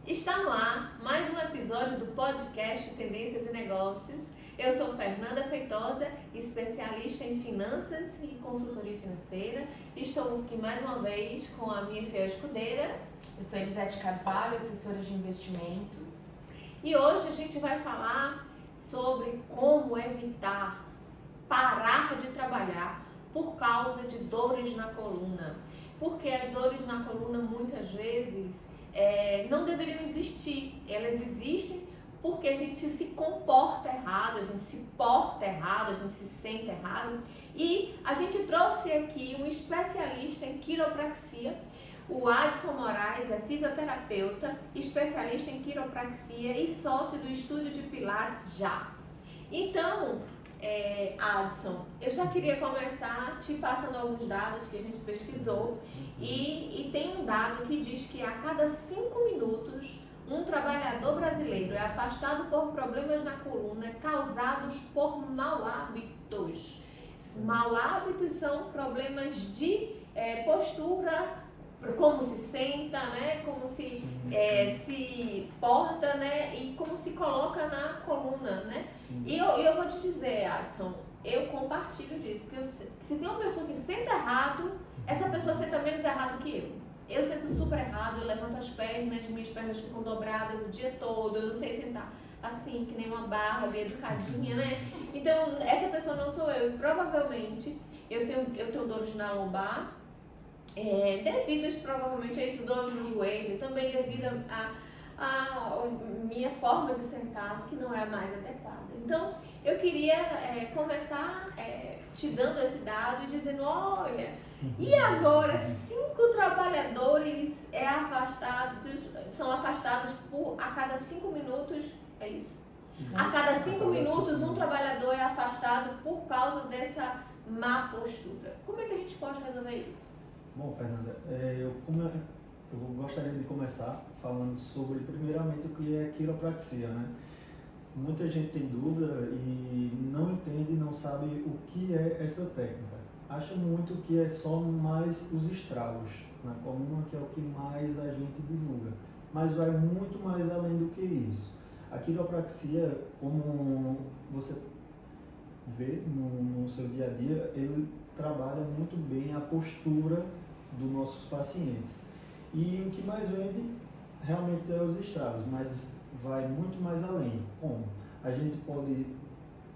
Está no ar mais um episódio do podcast Tendências e Negócios. Eu sou Fernanda Feitosa, especialista em finanças e consultoria financeira. Estou aqui mais uma vez com a minha fiel escudeira. Eu sou Elisete Carvalho, assessora de investimentos. E hoje a gente vai falar sobre como evitar parar de trabalhar por causa de dores na coluna. Porque as dores na coluna muitas vezes não deveriam existir. Elas existem porque a gente se comporta errado, a gente se porta errado, a gente se sente errado. E a gente trouxe aqui um especialista em quiropraxia. O Adson Moraes é fisioterapeuta, especialista em quiropraxia e sócio do estúdio de Pilates Já. Então, Adson, eu já queria começar te passando alguns dados que a gente pesquisou e tem um dado que diz que a cada 5 minutos um trabalhador brasileiro é afastado por problemas na coluna causados por mau hábitos. Mau hábitos são problemas de postura, como se senta, né? Como se se porta, né? E como se coloca na coluna, né? E eu vou te dizer, Adson, eu compartilho disso, porque se tem uma pessoa que senta errado, essa pessoa senta menos errado que eu. Eu sento super errado, eu levanto as pernas, minhas pernas ficam dobradas o dia todo, eu não sei sentar assim, que nem uma barra, bem educadinha, né? Então, essa pessoa não sou eu, e provavelmente eu tenho dores na lombar, devidas provavelmente a isso, dores no joelho, também devido a minha forma de sentar, que não é a mais adequada. Então, eu queria começar te dando esse dado e dizendo, olha, e agora 5 trabalhadores são afastados a cada 5 minutos, é isso? A cada 5 minutos um trabalhador é afastado por causa dessa má postura. Como é que a gente pode resolver isso? Bom, Fernanda, eu gostaria de começar falando sobre, primeiramente, o que é quiropraxia, né? Muita gente tem dúvida e não entende, não sabe o que é essa técnica. Acha muito que é só mais os estralos na coluna, que é o que mais a gente divulga. Mas vai muito mais além do que isso. A quiropraxia, como você vê no seu dia a dia, ele trabalha muito bem a postura dos nossos pacientes. E o que mais vende realmente é os estralos, mas vai muito mais além. Como? A gente pode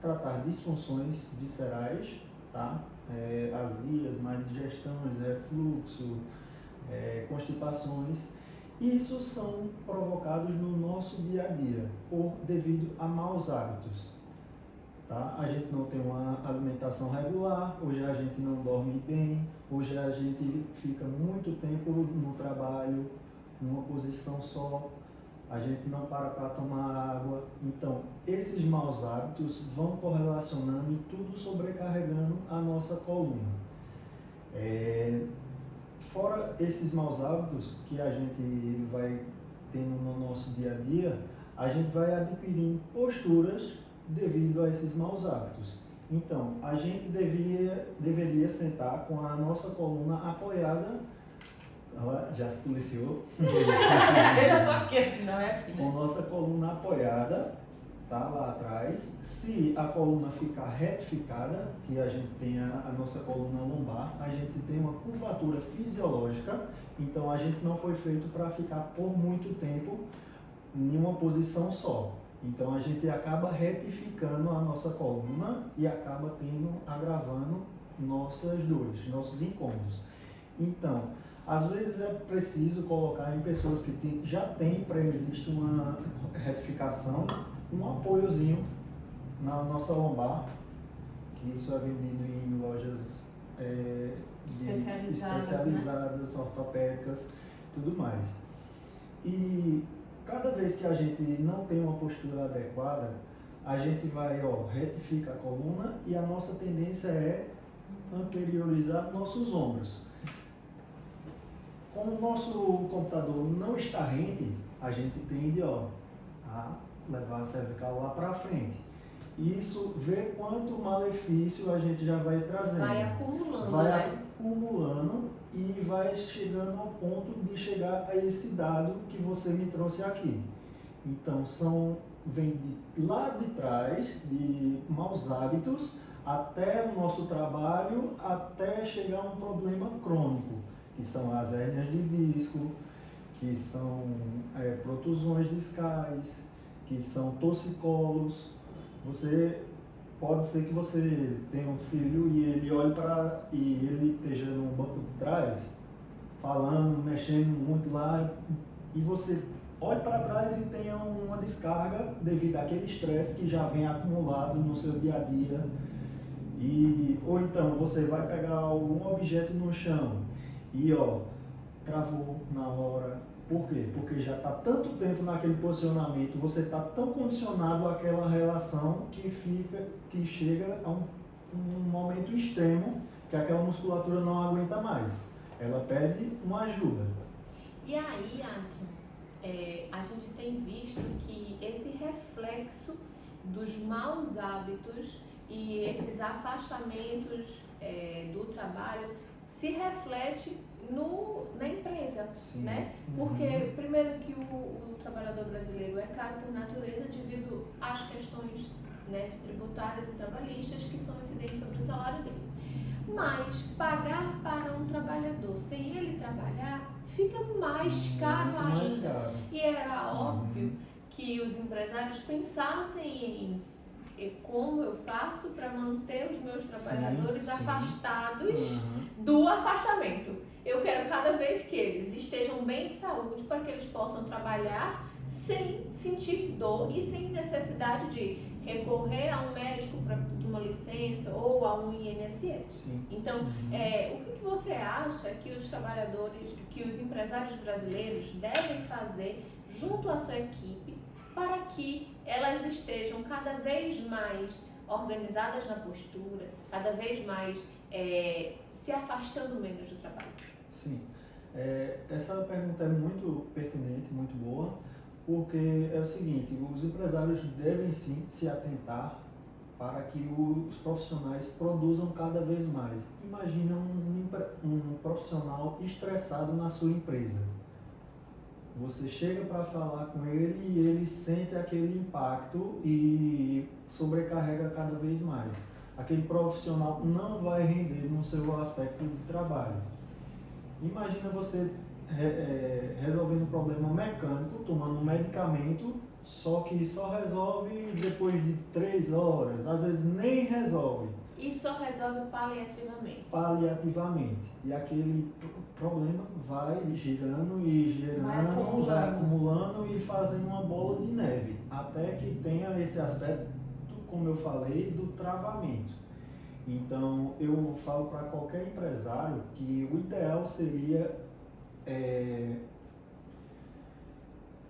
tratar disfunções viscerais, tá? Azias, má digestões, refluxo, constipações. Isso são provocados no nosso dia a dia, devido a maus hábitos. Tá? A gente não tem uma alimentação regular, hoje a gente não dorme bem, hoje a gente fica muito tempo no trabalho, numa posição só, a gente não para tomar água. Então, esses maus hábitos vão correlacionando e tudo sobrecarregando a nossa coluna. Fora esses maus hábitos que a gente vai tendo no nosso dia a dia, a gente vai adquirindo posturas devido a esses maus hábitos. Então, a gente deveria sentar com a nossa coluna apoiada. Já se policiou? Eu já tô aqui, não é? Com nossa coluna apoiada, tá, lá atrás. Se a coluna ficar retificada, que a gente tem a nossa coluna lombar, a gente tem uma curvatura fisiológica, então a gente não foi feito para ficar por muito tempo em uma posição só. Então a gente acaba retificando a nossa coluna e acaba agravando nossas dores, nossos incômodos. Então, às vezes é preciso colocar em pessoas que já têm pré-existe uma retificação, um apoiozinho na nossa lombar, que isso é vendido em lojas especializadas, né? Ortopédicas, tudo mais. E cada vez que a gente não tem uma postura adequada, a gente vai, retifica a coluna e a nossa tendência é anteriorizar nossos ombros. Como o nosso computador não está rente, a gente tende a levar a cervical lá para frente. Isso, vê quanto malefício a gente já vai trazendo. Vai acumulando, vai né? acumulando e vai chegando ao ponto de chegar a esse dado que você me trouxe aqui. Então, vem lá de trás, de maus hábitos, até o nosso trabalho, até chegar a um problema crônico, que são as hérnias de disco, que são protusões discais, que são torcicolos. Pode ser que você tenha um filho e ele olhe e ele esteja no banco de trás, falando, mexendo muito lá, e você olhe para trás e tenha uma descarga devido àquele estresse que já vem acumulado no seu dia a dia. Ou então você vai pegar algum objeto no chão e travou na hora. Por quê? Porque já está tanto tempo naquele posicionamento, você está tão condicionado àquela relação que chega a um momento extremo que aquela musculatura não aguenta mais. Ela pede uma ajuda. E aí, Adson, a gente tem visto que esse reflexo dos maus hábitos e esses afastamentos do trabalho se reflete na empresa, Sim. né? Porque, primeiro, que o trabalhador brasileiro é caro por natureza devido às questões, né, tributárias e trabalhistas que são incidentes sobre o salário dele. Mas pagar para um trabalhador sem ele trabalhar fica mais caro ainda. Mais caro. E era óbvio que os empresários pensassem em como eu faço para manter os meus trabalhadores afastados do afastamento. Eu quero cada vez que eles estejam bem de saúde para que eles possam trabalhar sem sentir dor e sem necessidade de recorrer a um médico para uma licença ou a um INSS. Sim. Então, o que você acha que os trabalhadores, que os empresários brasileiros devem fazer junto à sua equipe para que elas estejam cada vez mais organizadas na postura, cada vez mais se afastando menos do trabalho? Sim. Essa pergunta é muito pertinente, muito boa, porque é o seguinte, os empresários devem sim se atentar para que os profissionais produzam cada vez mais. Imagina um profissional estressado na sua empresa. Você chega para falar com ele e ele sente aquele impacto e sobrecarrega cada vez mais. Aquele profissional não vai render no seu aspecto de trabalho. Imagina você resolvendo um problema mecânico, tomando um medicamento, só que só resolve depois de 3 horas, às vezes nem resolve. E só resolve paliativamente. Paliativamente. E aquele problema vai girando e girando, vai acumulando e fazendo uma bola de neve, até que tenha esse aspecto, como eu falei, do travamento. Então, eu falo para qualquer empresário que o ideal seria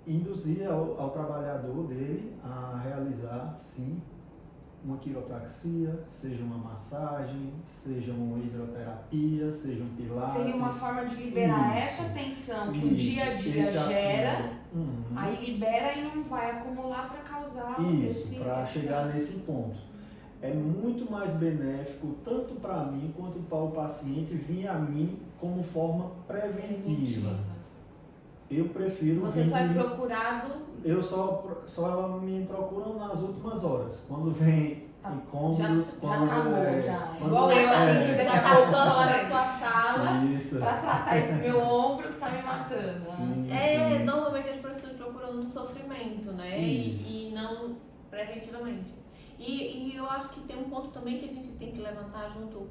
induzir ao trabalhador dele a realizar, sim, uma quiropraxia, seja uma massagem, seja uma hidroterapia, seja um pilates. Seria uma forma de liberar essa tensão que o dia a dia gera, aí libera e não vai acumular para causar para chegar nesse ponto. É muito mais benéfico, tanto para mim quanto para o paciente, vir a mim como forma preventiva. Eu prefiro... Você só é procurado... Eu só me procuram nas últimas horas, quando vem incômodos, já acabou. Igual eu, assim, que daqui a pouco tô lá na sua sala para tratar esse meu ombro que tá me matando. Sim. Normalmente as pessoas procuram no sofrimento, né? E não preventivamente. E eu acho que tem um ponto também que a gente tem que levantar junto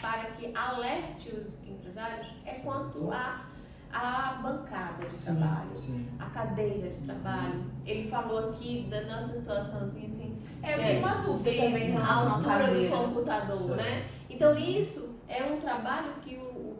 para que alerte os empresários quanto a bancada de trabalho, a cadeira de trabalho. Ele falou aqui da nossa situaçãozinha assim, uma dúvida também em a relação à altura cadeira do computador, né? Então isso é um trabalho que o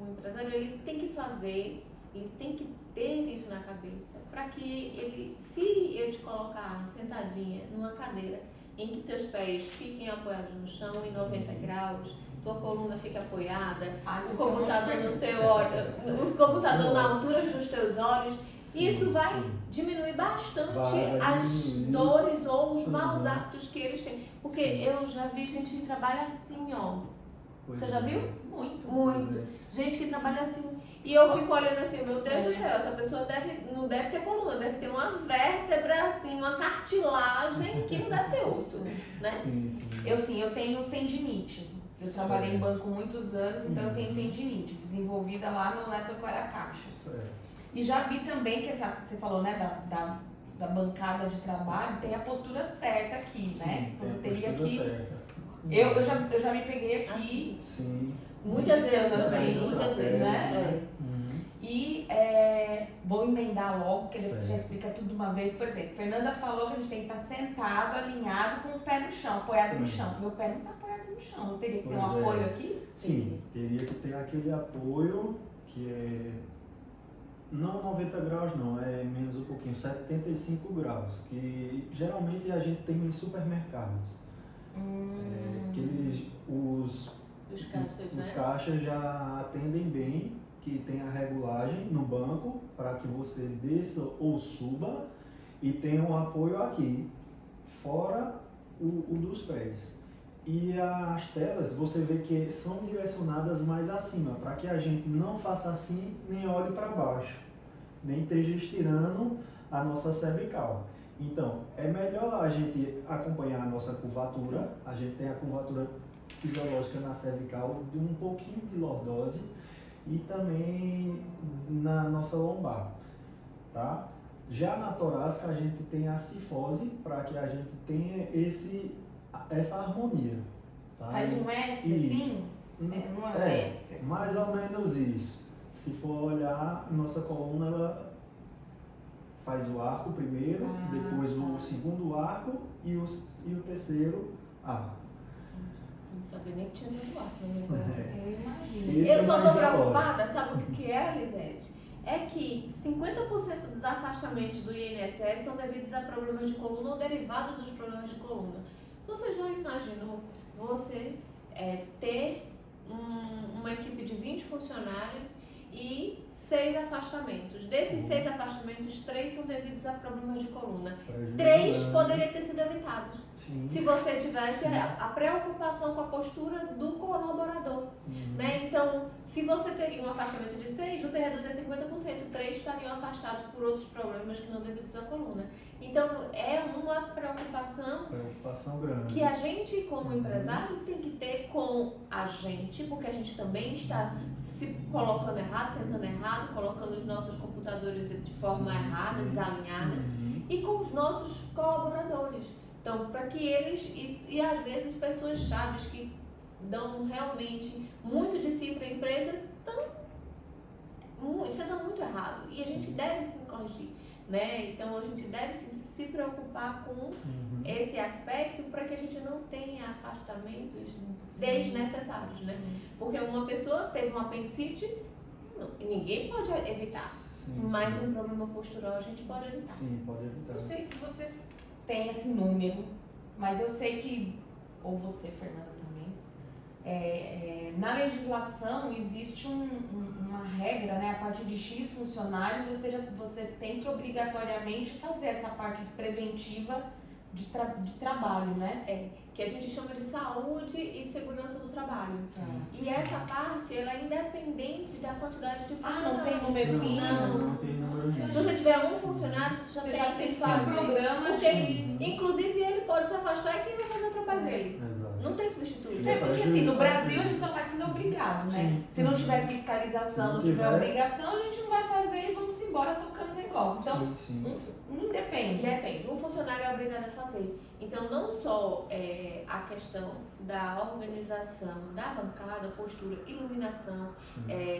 empresário ele tem que fazer, ele tem que ter isso na cabeça, para que ele, se eu te colocar sentadinha numa cadeira em que teus pés fiquem apoiados no chão em 90 graus, tua coluna fica apoiada, o computador no teu olho, o computador na altura dos teus olhos, isso vai diminuir bastante as dores ou os maus hábitos que eles têm. Porque eu já vi gente que trabalha assim, Pois Você já viu? Muito. Muito. Gente que trabalha assim. E eu fico olhando assim, meu Deus do céu, essa pessoa não deve ter coluna, deve ter uma vértebra, assim, uma cartilagem que não deve ser osso, né? Sim. Eu tenho tendinite. Eu trabalhei em banco muitos anos, então eu tenho tendinite, desenvolvida lá na época que eu era caixa. Certo. E já vi também que você falou, né, da bancada de trabalho, tem a postura certa aqui, né? Sim, Você tem a teria postura que. certa. Eu já me peguei aqui. Sim. Muitas vezes Digitando também, assim, muitas vezes, né? Uhum. E vou emendar logo, porque Certo. você já explica tudo de uma vez. Por exemplo, Fernanda falou que a gente tem que estar sentado, alinhado, com o pé no chão, apoiado no Sim. chão. Meu pé não está apoiado no chão. Eu teria que ter um Pois é. apoio aqui? Sim, teria que ter aquele apoio que é não 90 graus não, é menos um pouquinho, 75 graus, que geralmente a gente tem em supermercados. Os caixas, Os né? caixas já atendem bem, que tem a regulagem no banco para que você desça ou suba e tem um apoio aqui, fora o dos pés. E as telas, você vê que são direcionadas mais acima, para que a gente não faça assim, nem olhe para baixo, nem esteja estirando a nossa cervical. Então, é melhor a gente acompanhar a nossa curvatura. A gente tem a curvatura fisiológica na cervical de um pouquinho de lordose e também na nossa lombar, tá? Já na torácica a gente tem a cifose, para que a gente tenha essa harmonia, tá? Faz um S assim? Uma S. Assim. Mais ou menos isso. Se for olhar, nossa coluna ela faz o arco primeiro, depois o segundo arco e o terceiro arco. Não sabia nem que tinha muito arco no meu corpo. Eu imagino. Esse Eu é só mais tô agora. preocupada, sabe o que é, Lisete? É que 50% dos afastamentos do INSS são devidos a problemas de coluna ou derivados dos problemas de coluna. Você já imaginou você ter uma equipe de 20 funcionários e 6 afastamentos? Desses 6 afastamentos, 3 são devidos a problemas de coluna. 3 poderiam ter sido evitados. Sim. Se você tivesse a preocupação com a postura do colaborador. Né? Então, se você teria um afastamento de 6, você reduz a 50%. 3 estariam afastados por outros problemas que não devidos à coluna. Então, é uma preocupação grande que a gente, como empresário, tem que ter com a gente, porque a gente também está se colocando errado, sentando errado, colocando os nossos computadores de forma errada, desalinhada, e com os nossos colaboradores. Então, para que eles, e às vezes pessoas chaves que dão realmente muito de si para a empresa, isso está muito errado. E a gente deve se corrigir, né? Então, a gente deve se preocupar com esse aspecto para que a gente não tenha afastamentos desnecessários, né? Porque uma pessoa teve um apendicite, ninguém pode evitar. Mas um problema postural a gente pode evitar. Sim, pode evitar. Não sei se vocês têm esse número, mas eu sei que, ou você, Fernanda, também, na legislação existe uma regra, né? A partir de X funcionários, você tem que obrigatoriamente fazer essa parte preventiva de trabalho, né? Que a gente chama de saúde e segurança do trabalho. E essa parte, ela é independente da quantidade de funcionários. Não tem número mínimo? Não tem número mínimo. Se você tiver um funcionário, você já tem que fazer. Programa porque, inclusive, ele pode se afastar e quem vai fazer o trabalho dele? Exato. Não tem substituto. Porque assim, no Brasil a gente só faz quando é obrigado, né? Se não tiver fiscalização, não tiver obrigação, a gente não vai fazer e vamos embora tocando negócio. Então, independe. Depende. Um funcionário é obrigado a fazer. Então, não só a questão da organização da bancada, postura, iluminação,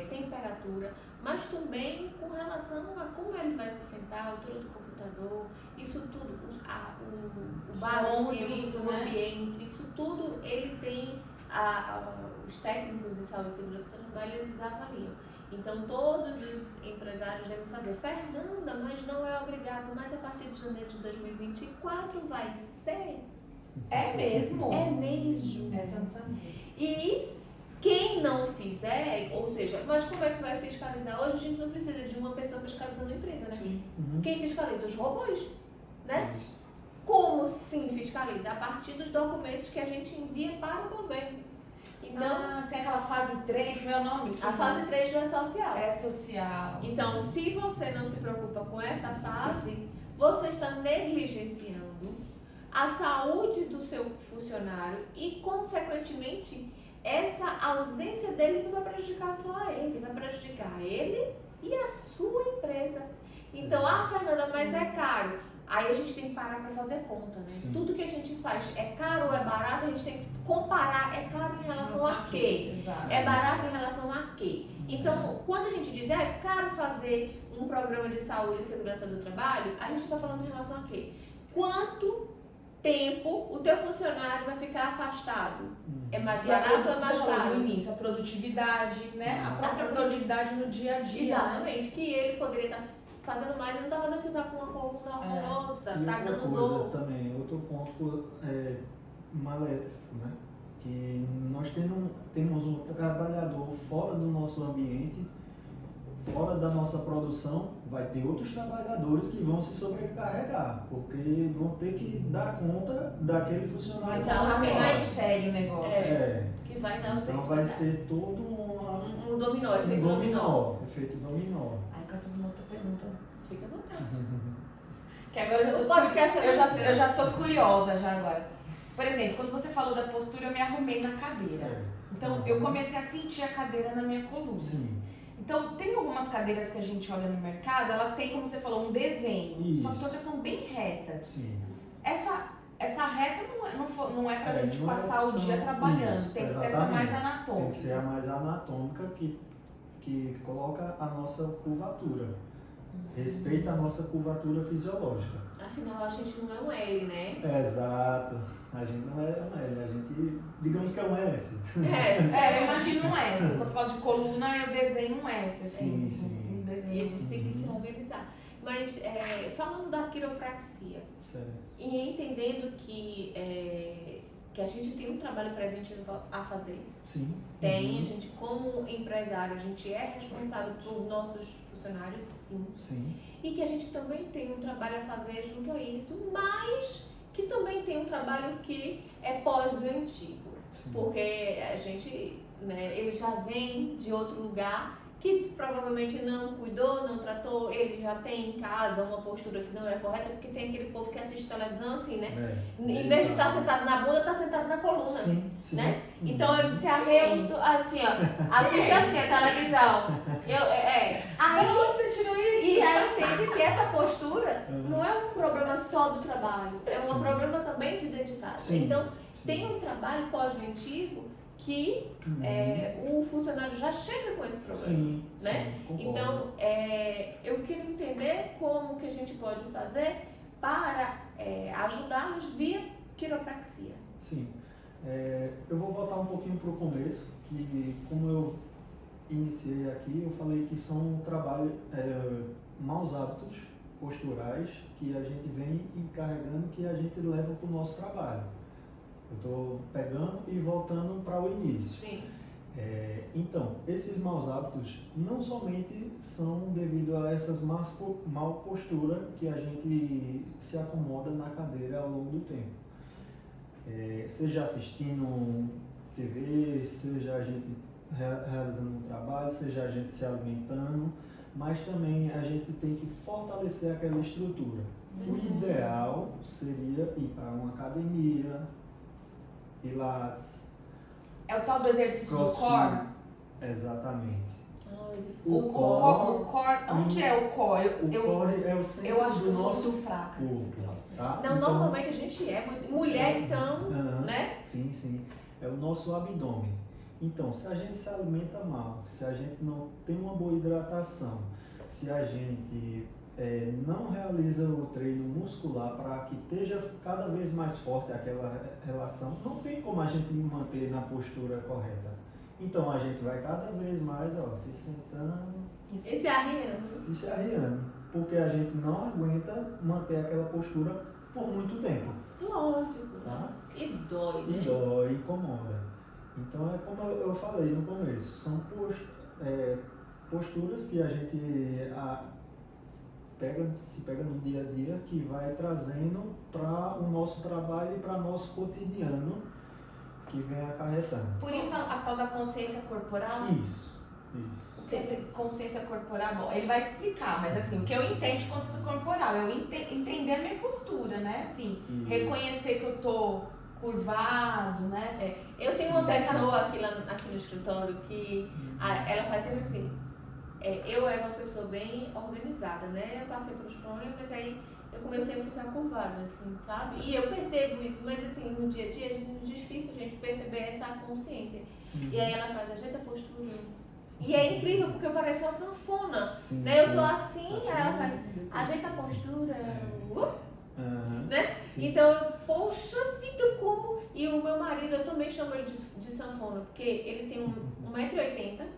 temperatura, mas também com relação a como ele vai se sentar, a altura do computador, isso tudo, o barulho do ambiente, isso tudo ele tem, os técnicos de saúde e segurança do trabalho, eles avaliam. Então, todos os empresários devem fazer. Fernanda, mas não é obrigado, mas a partir de janeiro de 2024 vai ser? É mesmo? É mesmo. Essa eu não sabia. E quem não fizer, ou seja, mas como é que vai fiscalizar? Hoje a gente não precisa de uma pessoa fiscalizando a empresa, né? Sim. Quem fiscaliza? Os robôs, né? Como sim fiscaliza? A partir dos documentos que a gente envia para o governo. Então, tem aquela fase 3, meu nome? a fase 3 já é social. É social. Então, se você não se preocupa com essa fase, você está negligenciando a saúde do seu funcionário e, consequentemente, essa ausência dele não vai prejudicar só a ele, vai prejudicar ele e a sua empresa. Então, Fernanda, mas é caro. Aí a gente tem que parar para fazer conta, né? Sim. Tudo que a gente faz é caro ou é barato, a gente tem que comparar, é caro em relação a quê? Exato. É barato em relação a quê? Então, quando a gente diz é caro fazer um programa de saúde e segurança do trabalho, a gente está falando em relação a quê? Quanto tempo o teu funcionário vai ficar afastado? É mais barato ou é mais caro? No início, a produtividade, né? A própria produtividade no dia a dia. Exatamente, que ele poderia estar fazendo mais e não está fazendo porque está com uma coluna horrorosa, E está outra dando coisa dor. também, outro ponto maléfico, né? Que nós temos um trabalhador fora do nosso ambiente, fora da nossa produção, vai ter outros trabalhadores que vão se sobrecarregar, porque vão ter que dar conta daquele funcionário. Então, Tá bem assim, mais sério o negócio. Que vai dar Então vai ser todo um dominó, efeito dominó. efeito dominó. Aí eu quero fazer uma outra pergunta. Fica à vontade. Que agora O podcast é seu. eu já tô curiosa já agora. Por exemplo, quando você falou da postura, eu me arrumei na cadeira. Certo. Então, eu comecei a sentir a cadeira na minha coluna. Sim. Então, tem algumas cadeiras que a gente olha no mercado, elas têm, como você falou, um desenho. Isso. Só que todas são bem retas. Sim. Essa reta não é pra gente não é passar o dia tão- trabalhando. isso, Tem que ser essa exatamente. mais Tem anatômica. que ser a mais anatômica que coloca a nossa curvatura. Respeita a nossa curvatura fisiológica. Afinal, a gente não é um L, né? Exato. A gente não é um L, a gente, digamos que é um S. Eu imagino um S. Quando eu falo de coluna, eu desenho um S. Assim, Sim. Um desenho. E a gente tem que se organizar. Mas, falando da quiropraxia, Certo. e entendendo que a gente tem um trabalho preventivo a fazer. Sim. Tem, a gente como empresário, a gente é responsável por nossos funcionários, sim. Sim. E que a gente também tem um trabalho a fazer junto a isso, mas que também tem um trabalho que é pós-ventivo. Sim. Porque a gente, né, ele já vem de outro lugar que provavelmente não cuidou, não tratou, ele já tem em casa uma postura que não é correta, porque tem aquele povo que assiste televisão assim, né? Em vez de estar sentado na bunda, está sentado na coluna. Sim, sim. Né? Então ele se arreia assim, ó, assiste assim a televisão. Aí onde você tirou isso? E aí entende que essa postura não é um problema só do trabalho, é um Sim. problema também de dentro de casa. Sim. Então Sim. tem um trabalho pós-ventivo que o funcionário já chega com esse problema. Sim, né? sim, concordo. Então, eu queria entender como que a gente pode fazer para ajudá-los via quiropraxia. Sim. Eu vou voltar um pouquinho para o começo, que como eu iniciei aqui, eu falei que são maus hábitos posturais que a gente vem encarregando, que a gente leva para o nosso trabalho. Eu estou pegando e voltando para o início. Sim. Então, esses maus hábitos não somente são devido a essas mal postura que a gente se acomoda na cadeira ao longo do tempo. Seja assistindo TV, seja a gente realizando um trabalho, seja a gente se alimentando, mas também a gente tem que fortalecer aquela estrutura. O ideal seria ir para uma academia, pilates, É o tal do exercício crossfit. do core? Exatamente. O O core, onde é o core? O core é o centro Eu acho que do eu sou nosso muito fraca nesse corpo. troço. Tá? Não, Então, normalmente a gente mulher, então, aham, né? Sim, sim. É o nosso abdômen. Então, se a gente se alimenta mal, se a gente não tem uma boa hidratação, se a gente não realiza o treino muscular para que esteja cada vez mais forte aquela relação, não tem como a gente manter na postura correta. Então, a gente vai cada vez mais se sentando Esse arriando. e se arriando, porque a gente não aguenta manter aquela postura por muito tempo. Lógico. Tá? E dói, E né? dói, incomoda. Então é como eu falei no começo, são posturas que a gente se pega no dia a dia, que vai trazendo para o nosso trabalho e para nosso cotidiano, que vem acarretando. Por isso a tal da consciência corporal? Isso. Ter consciência corporal, bom, ele vai explicar, mas assim, o que eu entendo de consciência corporal, eu entender a minha postura, né? Assim, Isso. reconhecer que eu tô curvado, né? Eu tenho uma pessoa aqui no escritório que ela faz sempre assim. Eu era uma pessoa bem organizada, né? Eu passei pelos problemas, mas aí eu comecei a ficar curvada, assim, sabe? E eu percebo isso, mas assim, no dia a dia é muito difícil a gente perceber essa consciência. E aí ela faz, ajeita a postura. E é incrível, porque eu pareço uma sanfona, Sim, né? Eu sim. tô assim, aí ela faz, ajeita a postura, né? Sim. Então, poxa vida, como... E o meu marido, eu também chamo ele de sanfona, porque ele tem 1,80 m,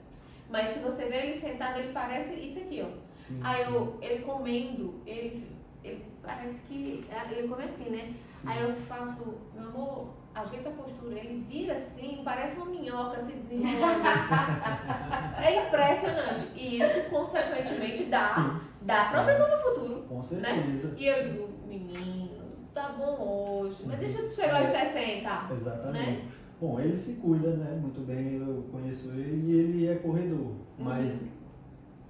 mas se você vê ele sentado, ele parece isso aqui, ó. Sim, Aí ele comendo, ele parece que... Ele come assim, né? sim. Aí eu faço, meu amor, ajeita a postura, ele vira assim, parece uma minhoca se desenrolando. É impressionante. E isso, consequentemente, dá problema no futuro. Com certeza. E eu digo, menino, tá bom hoje, mas deixa eu chegar aos 60. Exatamente. Né? Bom, ele se cuida, né? Muito bem, eu conheço ele e ele é corredor. Mas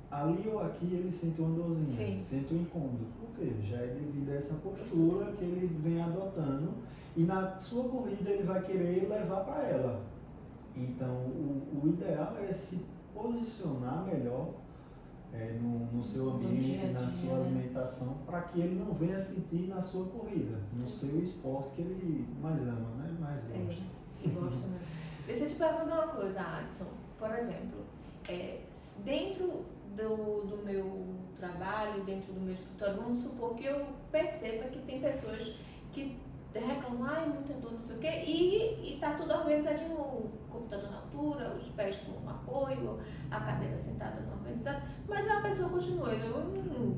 ali ou aqui ele sente uma dorzinha, sente um incômodo. Por quê? Já é devido a essa postura que ele vem adotando e na sua corrida ele vai querer levar para ela. Então, o ideal é se posicionar melhor no seu ambiente, na sua alimentação, para que ele não venha sentir na sua corrida, no seu esporte que ele mais ama, né? Mais gosta. E gosta, né? Deixa eu te perguntar uma coisa, Adson. Por exemplo, dentro do meu trabalho, dentro do meu escritório, vamos supor que eu perceba que tem pessoas que reclamam, muita dor, não sei o quê, e tá tudo organizadinho, o computador na altura, os pés com apoio, a cadeira sentada no organizado, mas a pessoa continua,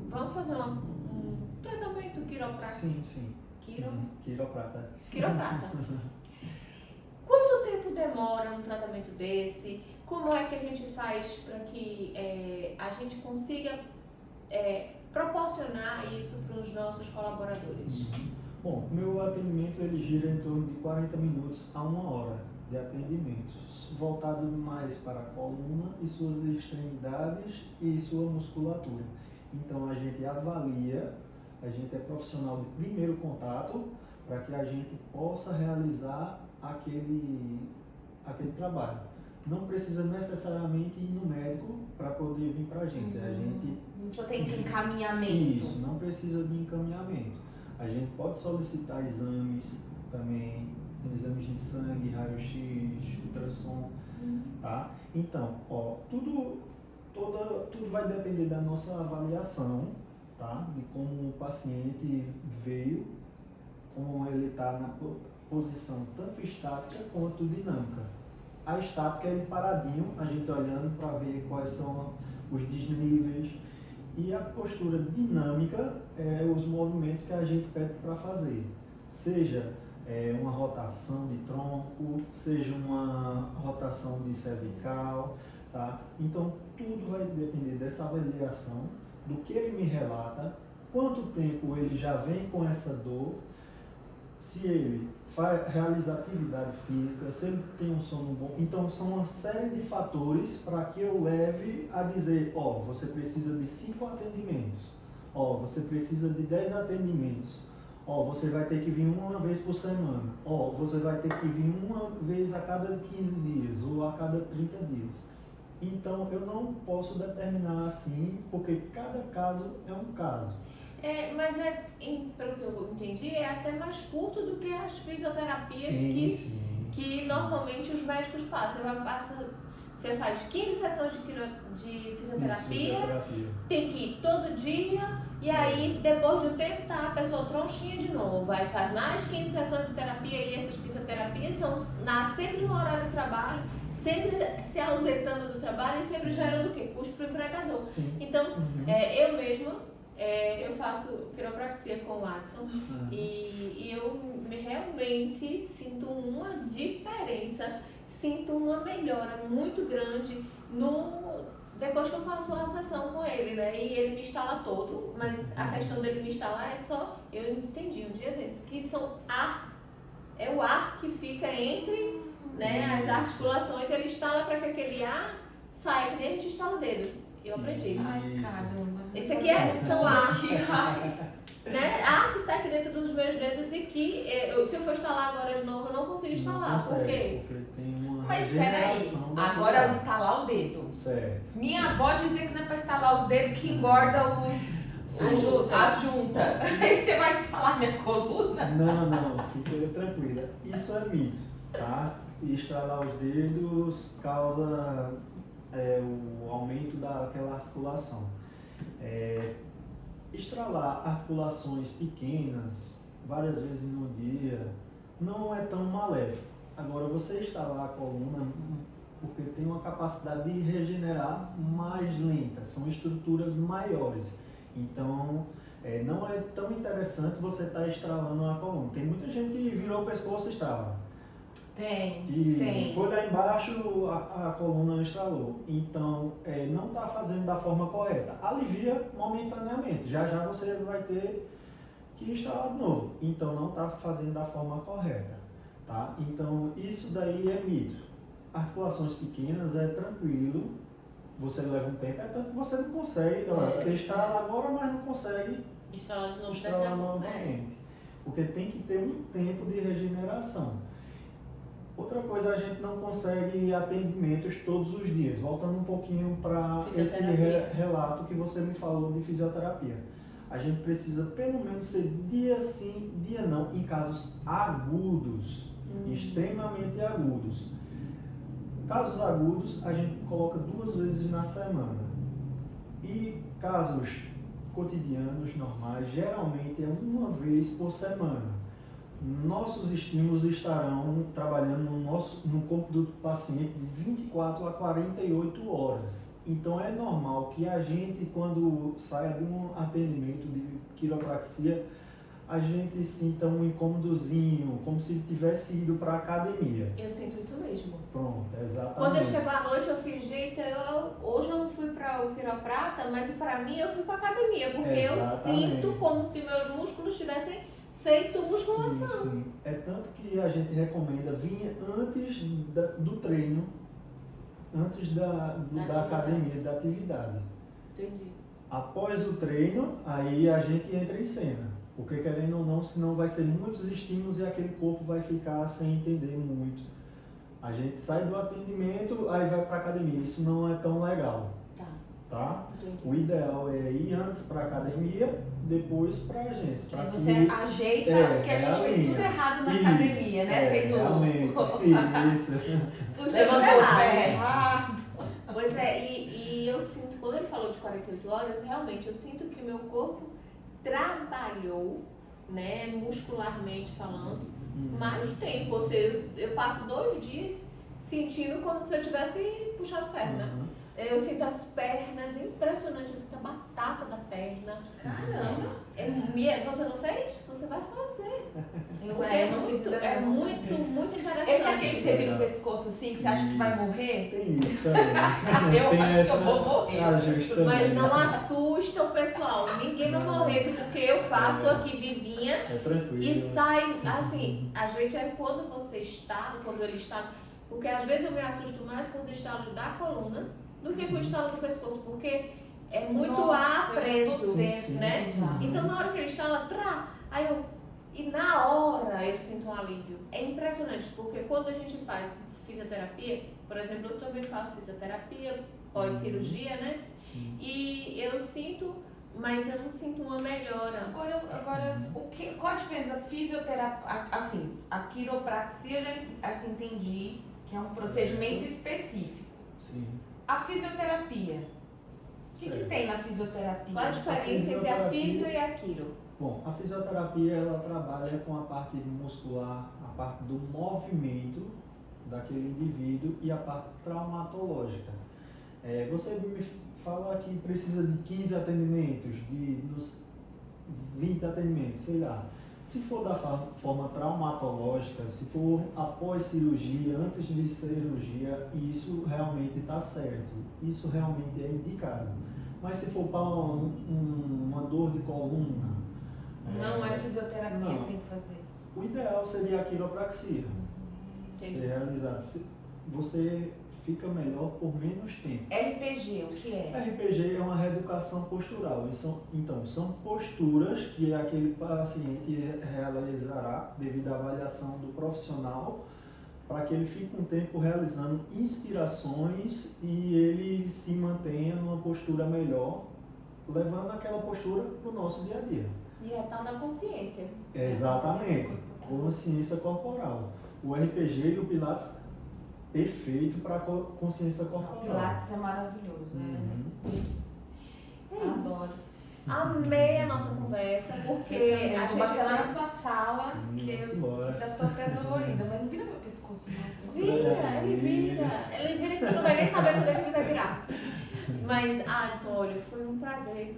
vamos fazer um tratamento quiroprático. Sim. Quiroprata. Quanto tempo demora um tratamento desse? Como é que a gente faz para que a gente consiga proporcionar isso para os nossos colaboradores? Bom, meu atendimento ele gira em torno de 40 minutos a 1 hora de atendimento, voltado mais para a coluna e suas extremidades e sua musculatura. Então a gente avalia, a gente é profissional de primeiro contato para que a gente possa realizar aquele trabalho. Não precisa necessariamente ir no médico para poder vir para a gente. A gente só tem que encaminhamento. Isso, não precisa de encaminhamento. A gente pode solicitar exames também, exames de sangue, raio-x, ultrassom, tá? Então, tudo vai depender da nossa avaliação, tá? De como o paciente veio, como ele está na posição tanto estática quanto dinâmica. A estática é ele paradinho, a gente olhando para ver quais são os desníveis. E a postura dinâmica é os movimentos que a gente pede para fazer. Seja uma rotação de tronco, seja uma rotação de cervical, tá? Então, tudo vai depender dessa avaliação, do que ele me relata, quanto tempo ele já vem com essa dor, se ele realiza atividade física, se ele tem um sono bom. Então, são uma série de fatores para que eu leve a dizer, você precisa de 5 atendimentos, você precisa de 10 atendimentos, você vai ter que vir uma vez por semana, você vai ter que vir uma vez a cada 15 dias ou a cada 30 dias. Então, eu não posso determinar assim, porque cada caso é um caso. Mas pelo que eu entendi, é até mais curto do que as fisioterapias que normalmente os médicos passam. Você faz 15 sessões de fisioterapia, tem que ir todo dia, e aí depois de um tempo a pessoa tronchinha de novo. Aí faz mais 15 sessões de terapia, e essas fisioterapias nascem sempre no horário de trabalho, sempre se ausentando do trabalho e sempre gerando o quê? Custo para o empregador. Então, eu mesma, eu faço quiropraxia com o Adson e eu realmente sinto uma diferença, sinto uma melhora muito grande depois que eu faço a sessão com ele, né? E ele me instala todo, mas a questão dele me instalar é só, eu entendi um dia desse, que é o ar que fica entre né, as articulações, ele instala para que aquele ar saia, que nem a gente instala o dedo. Eu aprendi. Ai, caramba. Esse aqui são ar, né? Ar que está aqui dentro dos meus dedos e que, se eu for instalar agora de novo, eu não consigo instalar. Por quê? Porque tem uma Mas peraí, agora eu instalar o dedo. Certo. Minha avó dizia que não é pra instalar os dedos que engorda as juntas. Aí você vai instalar minha coluna? Não, fica tranquila. Isso é mito, tá? Estralar os dedos causa o aumento daquela articulação. Estralar articulações pequenas, várias vezes no dia, não é tão maléfico. Agora, você estralar a coluna, porque tem uma capacidade de regenerar mais lenta, são estruturas maiores. Então, não é tão interessante você estar estralando a coluna. Tem muita gente que virou o pescoço e estrala. Tem. Foi lá embaixo, a coluna estralou. Então, não está fazendo da forma correta. Alivia momentaneamente. Já você vai ter que estralar de novo. Então, não está fazendo da forma correta. Tá? Então, isso daí é mito. Articulações pequenas é tranquilo. Você leva um tempo, tanto que você não consegue. Estrala agora, mas não consegue Instalar de novo estralar novamente. Porque tem que ter um tempo de regeneração. Outra coisa, a gente não consegue atendimentos todos os dias. Voltando um pouquinho para esse relato que você me falou de fisioterapia. A gente precisa pelo menos ser dia sim, dia não, em casos agudos, extremamente agudos. Casos agudos, a gente coloca 2 vezes na semana. E casos cotidianos, normais, geralmente é 1 vez por semana. Nossos estímulos estarão trabalhando no corpo do paciente de 24 a 48 horas. Então é normal que a gente, quando saia de um atendimento de quiropraxia, a gente sinta um incômodozinho, como se tivesse ido para a academia. Eu sinto isso mesmo. Pronto, exatamente. Quando eu chego à noite, eu fiz, gente, hoje eu não fui para o quiroprata, mas para mim eu fui para a academia, porque eu sinto como se meus músculos tivessem feito musculação. Sim. É tanto que a gente recomenda vir antes do treino, antes da academia, da atividade. Entendi. Após o treino, aí a gente entra em cena. Porque querendo ou não, senão vai ser muitos estímulos e aquele corpo vai ficar sem entender muito. A gente sai do atendimento, aí vai para a academia. Isso não é tão legal. Tá? O ideal é ir antes para a academia, depois para a gente. Pra você ajeita, porque a gente fez tudo errado na academia, né? Fez realmente, isso. Levantou o pé errado. Pois e eu sinto, quando ele falou de 48 horas, realmente eu sinto que o meu corpo trabalhou, né, muscularmente falando, mais tempo. Ou seja, eu passo 2 dias sentindo como se eu tivesse puxado ferro, né? Eu sinto as pernas impressionantes, eu sinto a batata da perna. Caramba! Você não fez? Você vai fazer. Eu não fiz nada. É muito interessante. Esse é aquele que você vira o pescoço assim, que você acha que vai morrer? Tem isso também. Eu acho que eu vou morrer. Mas não assusta o pessoal. Ninguém vai morrer, porque eu faço aqui vivinha. É tranquilo. E sai, assim, a gente quando você está, quando ele está. Porque às vezes eu me assusto mais com os estalos da coluna do que com o estalo do pescoço, porque é muito ar preso, né? Então na hora que ele estala, e na hora eu sinto um alívio. É impressionante, porque quando a gente faz fisioterapia, por exemplo, eu também faço fisioterapia pós-cirurgia, né? E eu sinto, mas eu não sinto uma melhora. Agora qual a diferença? A fisioterapia, assim, a quiropraxia, eu entendi que é um procedimento específico. Sim. A fisioterapia. O que tem na fisioterapia? Qual a diferença entre a fisio e a quiro? Bom, a fisioterapia ela trabalha com a parte muscular, a parte do movimento daquele indivíduo e a parte traumatológica. Você me fala que precisa de 15 atendimentos, de 20 atendimentos, sei lá. Se for da forma traumatológica, se for após cirurgia, antes de cirurgia, isso realmente está certo. Isso realmente é indicado. Mas se for para uma dor de coluna... Não é fisioterapia que tem que fazer. O ideal seria a quiropraxia. Entendi. ser realizado. Você fica melhor por menos tempo. RPG, o que é? RPG é uma reeducação postural. Então, são posturas que aquele paciente realizará devido à avaliação do profissional, para que ele fique um tempo realizando inspirações e ele se mantenha numa postura melhor, levando aquela postura para o nosso dia a dia. E é tal da consciência. Exatamente, consciência corporal. O RPG e o Pilates, perfeito para a consciência corporal. Pilates é maravilhoso, né? Adoro. Amei a nossa conversa, porque a Vou gente bater lá na sua sala, Sim, que vamos eu embora. já tô até dolorida, mas não vira meu pescoço não. ele vira que tu não vai nem saber quando é que ele vai virar. Mas, Adson, olha, foi um prazer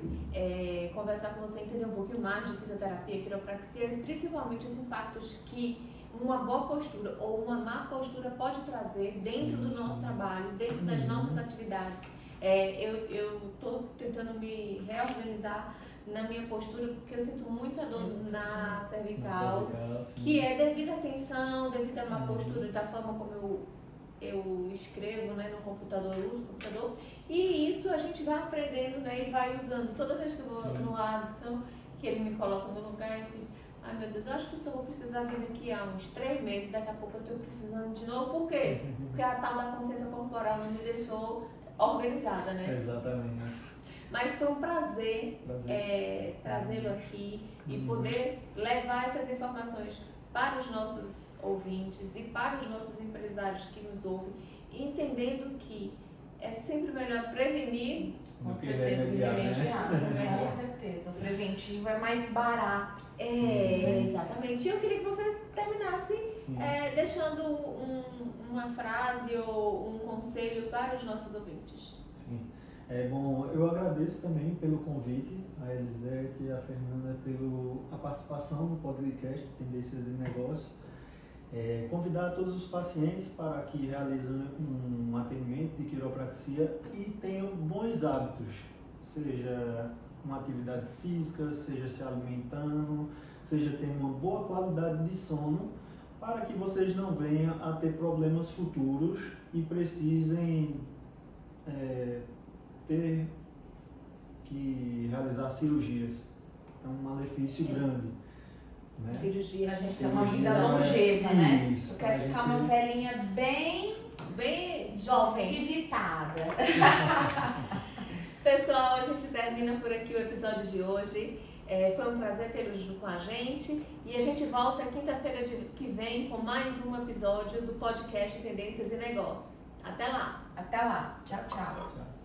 conversar com você, entender um pouquinho mais de fisioterapia, quiropraxia e principalmente os impactos que uma boa postura ou uma má postura pode trazer dentro do nosso trabalho, dentro das nossas atividades. Eu estou tentando me reorganizar na minha postura porque eu sinto muita dor na cervical, que é devido à tensão, devido à má postura, da forma como eu escrevo, né, no computador, eu uso o computador, e isso a gente vai aprendendo, né, e vai usando. Toda vez que eu vou no Adson, que ele me coloca no lugar, eu fiz, ai meu Deus, eu acho que eu só vou precisar vir daqui a uns 3 meses, daqui a pouco eu estou precisando de novo, por quê? Porque a tal da consciência corporal não me deixou organizada, né? Exatamente. Mas foi um prazer. Trazê-lo aqui e poder levar essas informações para os nossos ouvintes e para os nossos empresários que nos ouvem, entendendo que é sempre melhor prevenir Com certeza, né? Com certeza. O preventivo é mais barato. Sim. Exatamente. E eu queria que você terminasse deixando uma frase ou um conselho para os nossos ouvintes. Sim. Bom, eu agradeço também pelo convite, a Elisete e a Fernanda pela participação no podcast Tendências e Negócio. Convidar todos os pacientes para que realizem um atendimento de quiropraxia e tenham bons hábitos, seja uma atividade física, seja se alimentando, seja tendo uma boa qualidade de sono, para que vocês não venham a ter problemas futuros e precisem ter que realizar cirurgias. É um malefício grande. Né? Cirurgia, pra gente ter cirurgia. uma vida longeva, né? Isso, Eu quero ficar uma velhinha bem jovem. evitada. Pessoal, a gente termina por aqui o episódio de hoje. Foi um prazer tê-los junto com a gente. E a gente volta quinta-feira que vem com mais um episódio do podcast Tendências e Negócios. Até lá! Até lá. Tchau, tchau. Tchau.